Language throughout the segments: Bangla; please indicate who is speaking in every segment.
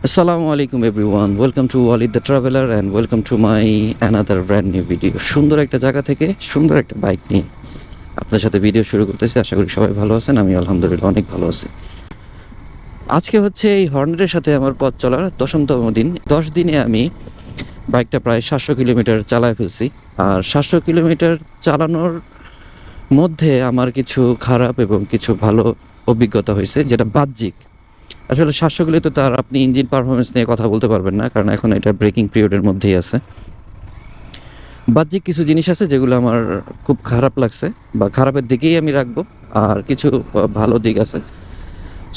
Speaker 1: Assalamu alaikum everyone. Welcome to Walid the Traveler and welcome to my another brand new video. সুন্দর একটা জায়গা থেকে সুন্দর একটা বাইক নিয়ে আপনার সাথে ভিডিও শুরু করতেছি। আশা করি সবাই ভালো আছেন। আমি আলহামদুলিল্লাহ অনেক ভালো আছি। আজকে হচ্ছে এই হর্নেটের সাথে আমার পথ চলার 10তম দিন। 10 দিনে আমি বাইকটা প্রায় 700 কিলোমিটার চালায় ফেলছি। আর 700 কিলোমিটার চালানোর মধ্যে আমার কিছু খারাপ এবং কিছু ভালো অভিজ্ঞতা হয়েছে, যেটা বাহ্যিক। আসলে 700 কিলো তো তার আপনি ইঞ্জিন পারফরমেন্স নিয়ে কথা বলতে পারবেন না, কারণ এখন এটা ব্রেকিং পিরিয়ডের মধ্যেই আছে। বাহ্যিক কিছু জিনিস আছে যেগুলো আমার খুব খারাপ লাগছে বা খারাপের দিকেই আমি রাখবো, আর কিছু ভালো দিক আছে।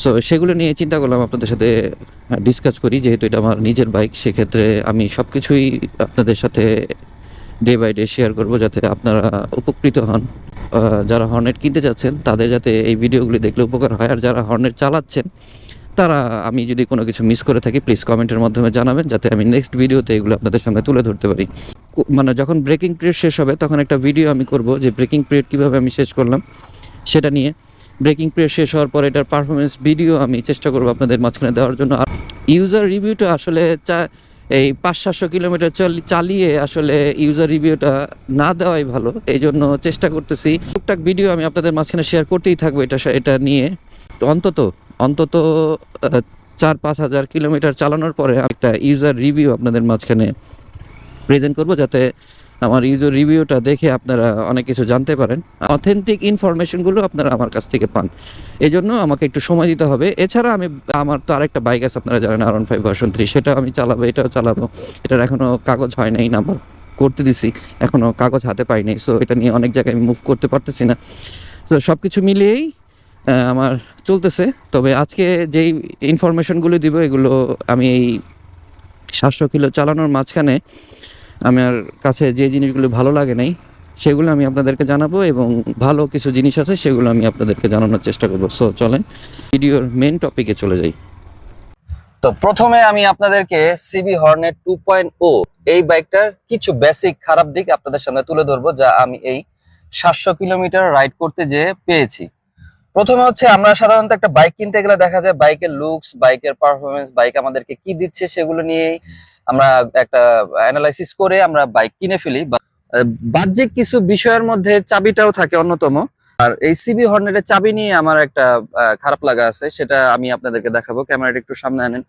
Speaker 1: সো সেগুলো নিয়ে চিন্তা করলাম আপনাদের সাথে ডিসকাস করি। যেহেতু এটা আমার নিজের বাইক, সেক্ষেত্রে আমি সব কিছুই আপনাদের সাথে ডে বাই ডে শেয়ার করবো, যাতে আপনারা উপকৃত হন। যারা হর্নেট কিনতে যাচ্ছেন তাদের যাতে এই ভিডিওগুলি দেখলে উপকার হয়, আর যারা হর্নেট চালাচ্ছেন তারা, আমি যদি কোনো কিছু মিস করে থাকি প্লিজ কমেন্টের মাধ্যমে জানাবেন, যাতে আমি নেক্সট ভিডিওতে এগুলো আপনাদের সামনে তুলে ধরতে পারি। মানে যখন ব্রেকিং পিরিয়ড শেষ হবে তখন একটা ভিডিও আমি করব যে ব্রেকিং পিরিয়ড কীভাবে আমি শেষ করলাম সেটা নিয়ে। ব্রেকিং পিরিয়ড শেষ হওয়ার পর এটার পারফরমেন্স ভিডিও আমি চেষ্টা করবো আপনাদের মাঝখানে দেওয়ার জন্য। আর ইউজার রিভিউটা আসলে এই 500-700 কিলোমিটার চালিয়ে আসলে ইউজার রিভিউটা না দেওয়াই ভালো। এই জন্য চেষ্টা করতেছি টুকটাক ভিডিও আমি আপনাদের মাঝখানে শেয়ার করতেই থাকবো এটা নিয়ে। অন্তত অন্তত 4-5 হাজার কিলোমিটার চালানোর পরে একটা ইউজার রিভিউ আপনাদের মাঝখানে প্রেজেন্ট করব, যাতে আমার ইউজার রিভিউটা দেখে আপনারা অনেক কিছু জানতে পারেন, অথেন্টিক ইনফরমেশনগুলো আপনারা আমার কাছ থেকে পান। এই জন্য আমাকে একটু সময় দিতে হবে। এছাড়া আমার তো আরেকটা বাইক আছে, আপনারা জানেন, R15 ভার্সন 3, সেটাও আমি চালাবো, এটাও চালাবো। এটার এখনও কাগজ হয় নাই, নাম্বার করতে দিছি, এখনও কাগজ হাতে পাই নাই। সো এটা নিয়ে অনেক জায়গায় আমি মুভ করতে পারতেছি না। তো সব কিছু মিলিয়েই আমার চলতেছে। তবে আজকে যেই ইনফরমেশনগুলো দিব, এগুলো আমি এই 700 কিলো চালানোর মাঝখানে আমার কাছে যে জিনিসগুলো ভালো লাগে নাই সেগুলো আমি আপনাদেরকে জানাবো, এবং ভালো কিছু জিনিস আছে সেগুলো আমি আপনাদেরকে জানানোর চেষ্টা করবো। সো চলেন ভিডিওর মেন টপিকে চলে যাই।
Speaker 2: তো প্রথমে আমি আপনাদেরকে সিবি হর্নেট 2.0 এই বাইকটার কিছু বেসিক খারাপ দিক আপনাদের সামনে তুলে ধরবো, যা আমি এই 700 কিলোমিটার রাইড করতে যেয়ে পেয়েছি। প্রথমে হচ্ছে, আমরা সাধারণত একটা বাইক কিনতে গেলে দেখা যায় বাইকের লুকস, বাইকের পারফরমেন্স, বাইক আমাদেরকে কি দিচ্ছে সেগুলো নিয়েই আমরা একটা অ্যানালাইসিস করে আমরা বাইক কিনে ফেলি। বাহ্যিক কিছু বিষয়ের মধ্যে চাবিটাও থাকে অন্যতম। আর এই সিবি হর্নেটের চাবি নিয়ে আমার একটা খারাপ লাগা আছে, সেটা আমি আপনাদেরকে দেখাবো। ক্যামেরাটা একটু সামনে আনেন।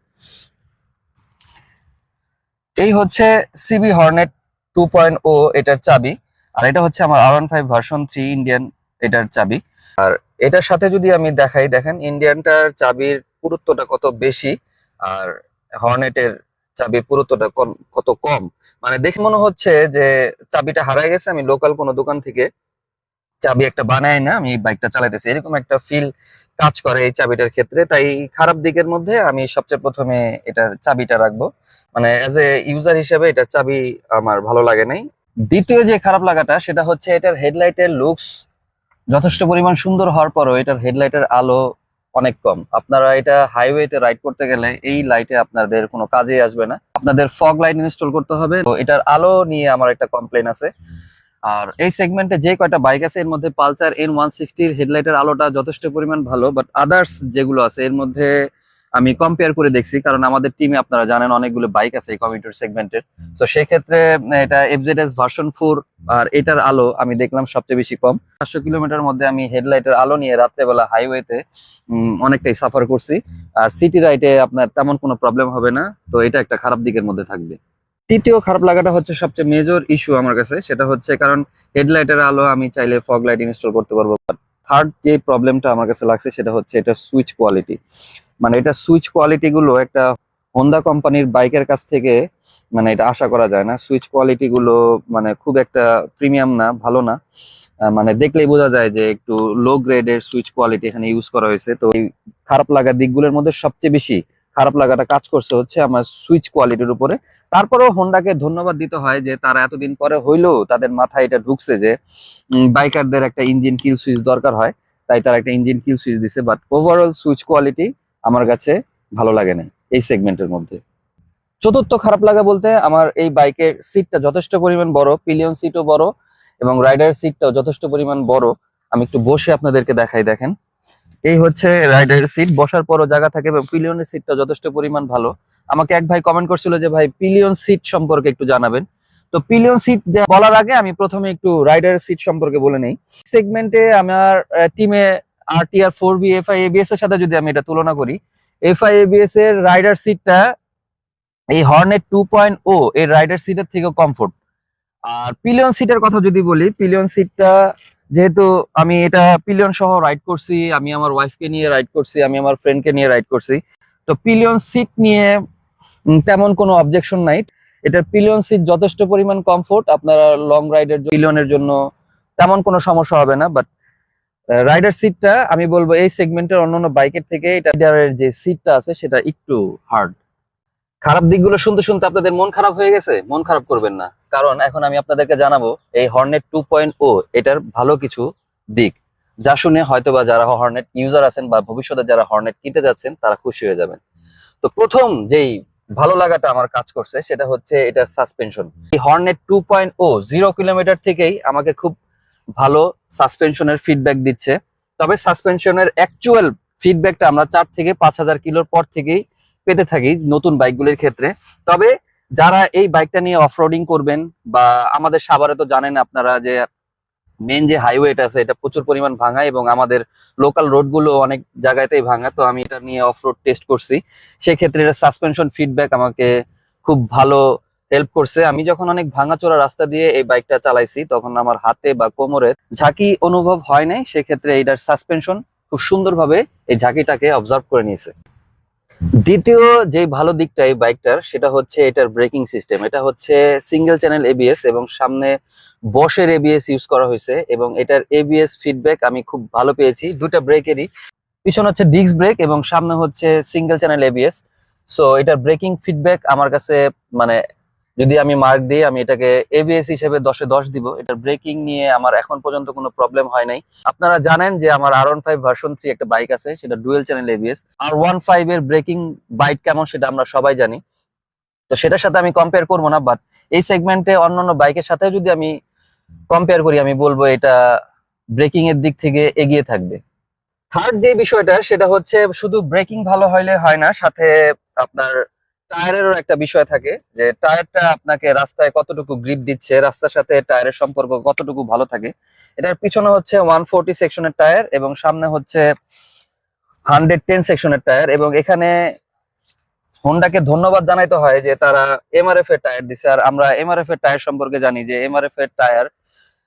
Speaker 2: এই হচ্ছে সিবি হর্নেট 2.0 এটার চাবি, আর এটা হচ্ছে আমার R15 ভার্সন 3 ইন্ডিয়ান এটার চাবি। আর এটার সাথে যদি আমি দেখাই, দেখেন ইন্ডিয়ানটার চাবির পুরুত্বটা কত বেশি আর হর্নেটের চাবির পুরুত্বটা কত কম। মানে দেখে মনে হচ্ছে যে চাবিটা হারায় গেছে, আমি লোকাল কোনো দোকান থেকে চাবি একটা বানায় না আমি বাইকটা চালাইতেছি, এরকম একটা ফিল কাজ করে এই চাবিটার ক্ষেত্রে। তাই খারাপ দিকের মধ্যে আমি সবচেয়ে প্রথমে এটার চাবিটা রাখবো। মানে অ্যাজ এ ইউজার হিসেবে এটার চাবি আমার ভালো লাগে নাই। দ্বিতীয় যে খারাপ লাগাটা, সেটা হচ্ছে এটার হেডলাইটের লুকস যথেষ্ট পরিমাণ সুন্দর হওয়ার পরও এটার হেডলাইটের আলো অনেক কম। আপনারা এটা হাইওয়েতে রাইড করতে গেলে এই লাইটে আপনাদের কোনো কাজে আসবে না, আপনাদের ফগ লাইট ইনস্টল করতে হবে। তো এটার আলো নিয়ে আমার একটা কমপ্লেন আছে। আর এই সেগমেন্টে যে কয়টা বাইক আছে এর মধ্যে পালসার N160 হেডলাইটের আলোটা যথেষ্ট পরিমাণ ভালো, বাট আদার্স যেগুলো আছে এর মধ্যে আমি কম্পেয়ার করে দেখছি, কারণ আমাদের টিমে আপনারা জানেন অনেকগুলো বাইক আছে এই কমিউটার সেগমেন্টের। তো সেই ক্ষেত্রে এটা FZS ভার্সন 4 আর এটার আলো আমি দেখলাম সবচেয়ে বেশি কম। 500 কিলোমিটার মধ্যে আমি হেডলাইটের আলো নিয়ে রাত্রেবেলা হাইওয়েতে অনেকটাই সাফার করছি। আর সিটি রাইডে আপনার তেমন কোনো প্রবলেম হবে না, তো এটা একটা খারাপ দিকের মধ্যে থাকবে। তৃতীয় খারাপ লাগাটা হচ্ছে সবচেয়ে মেজর ইস্যু আমার কাছে, সেটা হচ্ছে কারণ হেডলাইটের আলো আমি চাইলে ফগ লাইট ইনস্টল করতে পারবো। থার্ড যে প্রবলেমটা আমার কাছে লাগছে সেটা হচ্ছে এটা সুইচ কোয়ালিটি। মানে এটা সুইচ কোয়ালিটি গুলো একটা হোন্ডা কোম্পানির বাইকের কাছ থেকে মানে এটা আশা করা যায় না। সুইচ কোয়ালিটি গুলো মানে খুব একটা প্রিমিয়াম না, ভালো না। মানে দেখলেই বোঝা যায় যে একটু লো গ্রেডের সুইচ কোয়ালিটি এখানে ইউজ করা হয়েছে। তো এই খারাপ লাগা দিকগুলোর মধ্যে সবচেয়ে বেশি খারাপ লাগাটা কাজ করছে হচ্ছে আমার সুইচ কোয়ালিটির উপরে। তারপরেও হোন্ডাকে ধন্যবাদ দিতে হয় যে তারা এতদিন পরে হইলেও তাদের মাথায় এটা ঢুকছে যে বাইকারদের একটা ইঞ্জিন কিল সুইচ দরকার হয়, তাই তারা একটা ইঞ্জিন কিল সুইচ দিছে। বাট ওভারঅল সুইচ কোয়ালিটি আমার কাছে ভালো লাগে না এই সেগমেন্টের মধ্যে। চতুর্থ খারাপ লাগা বলতে, আমার এই বাইকের সিটটা যথেষ্ট পরিমাণ বড়, পিলিয়ন সিটও বড় এবং রাইডার সিটটাও যথেষ্ট পরিমাণ বড়। আমি একটু বসে আপনাদেরকে দেখাই, দেখেন এই হচ্ছে রাইডারের সিট, বসার পরও জায়গা থাকে এবং পিলিয়নের সিটটা যথেষ্ট পরিমাণ ভালো। আমাকে এক ভাই কমেন্ট করছিল যে ভাই পিলিয়ন সিট সম্পর্কে একটু জানাবেন। তো পিলিয়ন সিট বলার আগে আমি প্রথমে একটু রাইডারের সিট সম্পর্কে বলে নেই। সেগমেন্টে আমার টিমে RTR 4B FI ABS এর সাথে যদি আমি এটা তুলনা করি, FI ABS এর রাইডার সিটটা এই হর্নেট 2.0 এর রাইডার সিটের থেকে কমফোর্ট। আর পিলিয়ন সিটের কথা যদি বলি, পিলিয়ন সিটটা যেহেতু আমি এটা পিলিয়ন সহ রাইড করছি, আমি আমার ওয়াইফকে নিয়ে রাইড করছি, আমি আমার ফ্রেন্ডকে নিয়ে রাইড করছি, তো পিলিয়ন সিট নিয়ে তেমন কোনো অবজেকশন নাই। এটার পিলিয়ন সিট যথেষ্ট পরিমাণ কমফোর্ট, আপনারা লং রাইডের পিলিয়নের জন্য তেমন কোনো সমস্যা হবে না। বাট রাইডার সিটটা আমি বলবো এই সেগমেন্টের অন্যান্য বাইকের থেকে এটার যে সিটটা আছে সেটা একটু হার্ড। খারাপ দিকগুলো শুনতে শুনতে আপনাদের মন খারাপ হয়ে গেছে? মন খারাপ করবেন না, কারণ এখন আমি আপনাদেরকে জানাবো এই হর্নেট 2.0 এটার ভালো কিছু দিক, যা শুনে হয়তোবা যারা হর্নেট ইউজার আছেন বা ভবিষ্যতে যারা হর্নেট কিনতে যাচ্ছেন তারা খুশি হয়ে যাবেন। তো প্রথম যেই ভালো লাগাটা আমার কাজ করছে সেটা হচ্ছে এটার সাসপেনশন। এই হর্নেট 2.0 0 কিলোমিটার থেকেই আমাকে খুব ভালো সাসপেনশনের ফিডব্যাক দিচ্ছে। তবে সাসপেনশনের অ্যাকচুয়াল ফিডব্যাকটা আমরা 4 থেকে 5,000 কিলোর পর থেকেই পেতে থাকি নতুন বাইকগুলির ক্ষেত্রে। তবে যারা এই বাইকটা নিয়ে অফরোডিং করবেন, বা আমাদের সাভারে তো জানেন আপনারা যে মেন যে হাইওয়েটা আছে এটা প্রচুর পরিমাণ ভাঙা এবং আমাদের লোকাল রোডগুলো অনেক জায়গাতেই ভাঙা। তো আমি এটা নিয়ে অফরোড টেস্ট করছি, সেক্ষেত্রে এটা সাসপেনশন ফিডব্যাক আমাকে খুব ভালো হেল্প করছে। আমি যখন অনেক ভাঙাচোরা রাস্তা দিয়ে এই বাইকটা চালাইছি তখন আমার হাতে বা কোমরে ঝাঁকি অনুভব হয় নাই, সেক্ষেত্রে এটার সাসপেনশন খুব সুন্দরভাবে এই ঝাঁকিটাকে অবজার্ভ করে নিয়েছে। দ্বিতীয় যে ভালো দিকটা এই বাইকটার সেটা হচ্ছে এটার ব্রেকিং সিস্টেম। এটা হচ্ছে সিঙ্গেল চ্যানেল ABS এবং সামনে বশের ABS ইউজ করা হয়েছে এবং এটার ABS ফিডব্যাক আমি খুব ভালো পেয়েছি। দুটা ব্রেকেরই, পিছনে হচ্ছে ডিস্ক ব্রেক এবং সামনে হচ্ছে সিঙ্গেল চ্যানেল ABS। সো এটার ব্রেকিং ফিডব্যাক আমার কাছে মানে যদি আমি মার্ক দিই, আমি এটাকে ABS হিসেবে 10-এ 10 দিব। এটার ব্রেকিং নিয়ে আমার এখন পর্যন্ত কোনো প্রবলেম হয় নাই। আপনারা জানেন যে আমার R15 ভার্সন 3 একটা বাইক আছে, সেটা ডুয়েল চ্যানেল ABS। R15 এর ব্রেকিং বাইক কেমন সেটা আমরা সবাই জানি, তো সেটার সাথে আমি কম্পেয়ার করবো না। বাট এই সেগমেন্টে অন্যান্য বাইকের সাথে যদি আমি কম্পেয়ার করি, আমি বলবো এটা ব্রেকিং এর দিক থেকে এগিয়ে থাকবে। থার্ড যে বিষয়টা সেটা হচ্ছে শুধু ব্রেকিং ভালো হইলে হয় না, সাথে আপনার টায়ারেরও একটা বিষয় থাকে, যে টায়ারটা আপনাকে রাস্তায় কতটুকু গ্রিপ দিচ্ছে, রাস্তার সাথে টায়ারের সম্পর্ক কতটুকু ভালো থাকে। এটার পিছনে হচ্ছে 140 সেকশনের টায়ার এবং সামনে হচ্ছে 110 সেকশনের টায়ার। এবং এখানে হোন্ডাকে ধন্যবাদ জানাইতে হয় যে তারা MRF এর টায়ার দিছে। আর আমরা MRF এর টায়ার সম্পর্কে জানি যে MRF এর টায়ার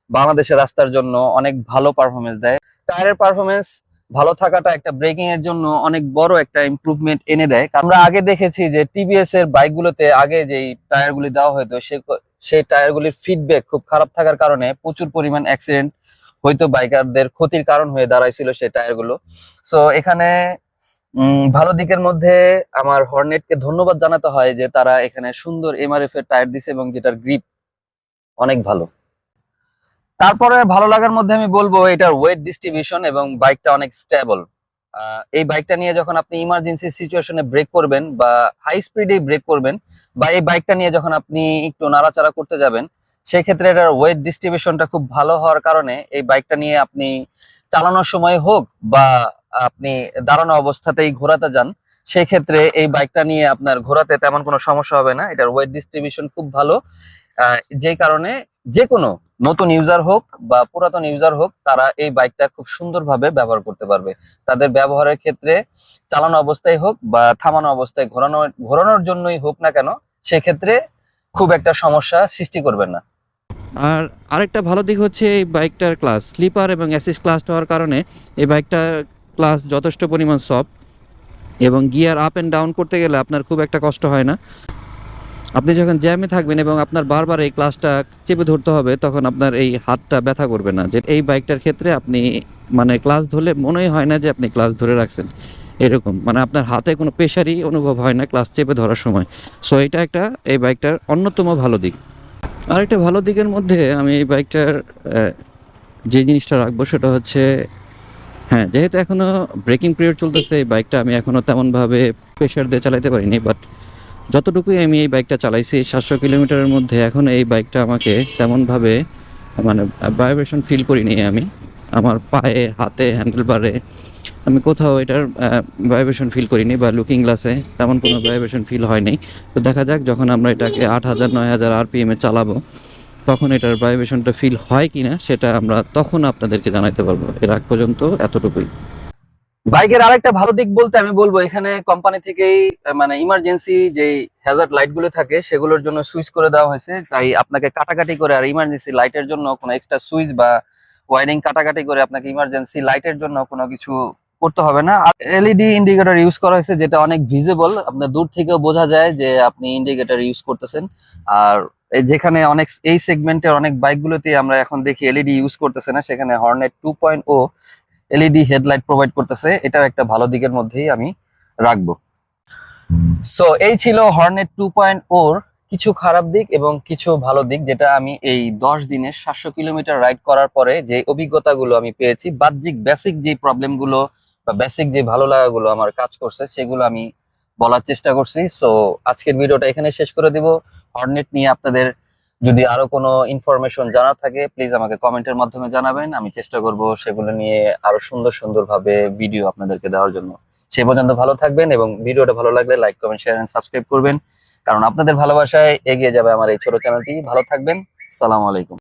Speaker 2: বাংলাদেশের রাস্তার জন্য অনেক ভালো পারফরমেন্স দেয়। টায়ারের পারফরমেন্স ভালো থাকাটা একটা ব্রেকিং এর জন্য অনেক বড় একটা ইমপ্রুভমেন্ট এনে দেয়। আমরা আগে দেখেছি যে TVS এর বাইকগুলোতে আগে যেই টায়ারগুলি দেওয়া হতো সেই টায়ারগুলির ফিডব্যাক খুব খারাপ থাকার কারণে প্রচুর পরিমাণ অ্যাক্সিডেন্ট হয়তো, বাইকারদের ক্ষতির কারণ হয়ে দাঁড়াইছিল সেই টায়ারগুলো। সো এখানে ভালো দিকের মধ্যে আমার হর্নেটকে ধন্যবাদ জানাতে হয় যে তারা এখানে সুন্দর MRF এর টায়ার দিছে এবং যেটার গ্রিপ অনেক ভালো। তারপরে ভালো লাগার মধ্যে আমি বলবো এটার ওয়েট ডিস্ট্রিবিউশন এবং বাইকটা অনেক স্টেবল। এই বাইকটা নিয়ে যখন আপনি ইমার্জেন্সি সিচুয়েশনে ব্রেক করবেন বা হাই স্পিডে ব্রেক করবেন, বা এই বাইকটা নিয়ে যখন আপনি একটু নাড়াচাড়া করতে যাবেন, সেক্ষেত্রে এটার ওয়েট ডিস্ট্রিবিউশনটা খুব ভালো হওয়ার কারণে এই বাইকটা নিয়ে আপনি চালানোর সময় হোক বা আপনি দাঁড়ানো অবস্থাতেই ঘোরাতে যান, সেক্ষেত্রে এই বাইকটা নিয়ে আপনার ঘোরাতে তেমন কোনো সমস্যা হবে না। এটার ওয়েট ডিস্ট্রিবিউশন খুব ভালো, যে কারণে যে কোনো নতুন ইউজার হোক বা পুরাতন ইউজার হোক তারা এই বাইকটা খুব সুন্দরভাবে ব্যবহার করতে পারবে। তাদের ব্যবহারের ক্ষেত্রে চালানো অবস্থায় হোক বা থামানো অবস্থায় ঘোরানোর জন্যই হোক না কেন, সেক্ষেত্রে খুব একটা সমস্যা সৃষ্টি করবে না।
Speaker 1: আর আরেকটা ভালো দিক হচ্ছে এই বাইকটার ক্লাস স্লিপার এবং অ্যাসিস্ট ক্লাস হওয়ার কারণে এই বাইকটার ক্লাস যথেষ্ট পরিমাণ সফট এবং গিয়ার আপ অ্যান্ড ডাউন করতে গেলে আপনার খুব একটা কষ্ট হয় না। আপনি যখন জ্যামে থাকবেন এবং আপনার বারবার এই ক্লাসটা চেপে ধরতে হবে, তখন আপনার এই হাতটা ব্যথা করবে না। যে এই বাইকটার ক্ষেত্রে আপনি মানে ক্লাস ধরলে মনেই হয় না যে আপনি ক্লাস ধরে রাখছেন, এরকম মানে আপনার হাতে কোনো প্রেশারই অনুভব হয় না ক্লাস চেপে ধরার সময়। সো এটা একটা এই বাইকটার অন্যতম ভালো দিক। আর একটা ভালো দিকের মধ্যে আমি এই বাইকটার যে জিনিসটা রাখবো সেটা হচ্ছে, হ্যাঁ, যেহেতু এখনও ব্রেকিং পিরিয়ড চলতেছে, এই বাইকটা আমি এখনও তেমনভাবে প্রেশার দিয়ে চালাতে পারিনি। বাট যতটুকুই আমি এই বাইকটা চালাইছি 700 কিলোমিটারের মধ্যে, এখন এই বাইকটা আমাকে তেমনভাবে মানে ভাইব্রেশন ফিল করিনি আমি। আমার পায়ে, হাতে, হ্যান্ডেলবারে আমি কোথাও এটার ভাইব্রেশন ফিল করিনি, বা লুকিং গ্লাসে তেমন কোনো ভাইব্রেশন ফিল হয়নি। তো দেখা যাক যখন আমরা এটাকে 8000 9000 আরপিএমে চালাবো তখন এটার ভাইব্রেশনটা ফিল হয় কিনা সেটা আমরা তখন আপনাদেরকে জানাতে পারবো। এর আগ পর্যন্ত এতটুকুই।
Speaker 2: বাইকের আরেকটা ভালো দিক বলতে আমি বলবো এখানে কোম্পানি থেকেই মানে ইমার্জেন্সি যে হ্যাজার্ড লাইট গুলো থাকে সেগুলোর জন্য সুইচ করে দেওয়া হয়েছে, তাই আপনাকে কাটাকাটি করে আর ইমার্জেন্সি লাইটের জন্য কোনো এক্সট্রা সুইচ বা ওয়ারিং কাটাকাটি করে আপনাকে ইমার্জেন্সি লাইটের জন্য কোনো কিছু করতে হবে না। আর এলইডি ইন্ডিকেটর ইউজ করা হয়েছে যেটা অনেক ভিজিবল, আপনার দূর থেকেও বোঝা যায় যে আপনি ইন্ডিকেটর ইউজ করতেছেন। আর যেখানে অনেক এই সেগমেন্টের অনেক বাইকগুলোতে আমরা এখন দেখি এলইডি ইউজ করতেছে না, সেখানে হর্নেট 2.0 এলইডি হেডলাইট প্রোভাইড করতেছে, এটাও একটা ভালো দিকের মধ্যেই আমি রাখবো। সো এই ছিল হর্নেট 2.0 কিছু খারাপ দিক এবং কিছু ভালো দিক, যেটা আমি এই 10 দিনের 700 কিলোমিটার রাইড করার পরে যে অভিজ্ঞতাগুলো আমি পেয়েছি, বাহ্যিক বেসিক যে প্রবলেমগুলো বা বেসিক যে ভালো লাগাগুলো আমার কাজ করছে সেগুলো আমি বলার চেষ্টা করছি। সো আজকের ভিডিওটা এখানে শেষ করে দিব। হর্নেট নিয়ে আপনাদের যদি আরো কোনো ইনফরমেশন জানা থাকে প্লিজ আমাকে কমেন্টের মাধ্যমে জানাবেন, আমি চেষ্টা করব সেগুলো নিয়ে আরো সুন্দর ভাবে ভিডিও আপনাদেরকে দেওয়ার জন্য। সেই পর্যন্ত ভালো থাকবেন এবং ভিডিওটা ভালো লাগলে like comment share and subscribe করবেন, কারণ আপনাদের ভালোবাসায় এগিয়ে যাবে আমার এই ছোট চ্যানেলটি। ভালো থাকবেন, আসসালামু আলাইকুম।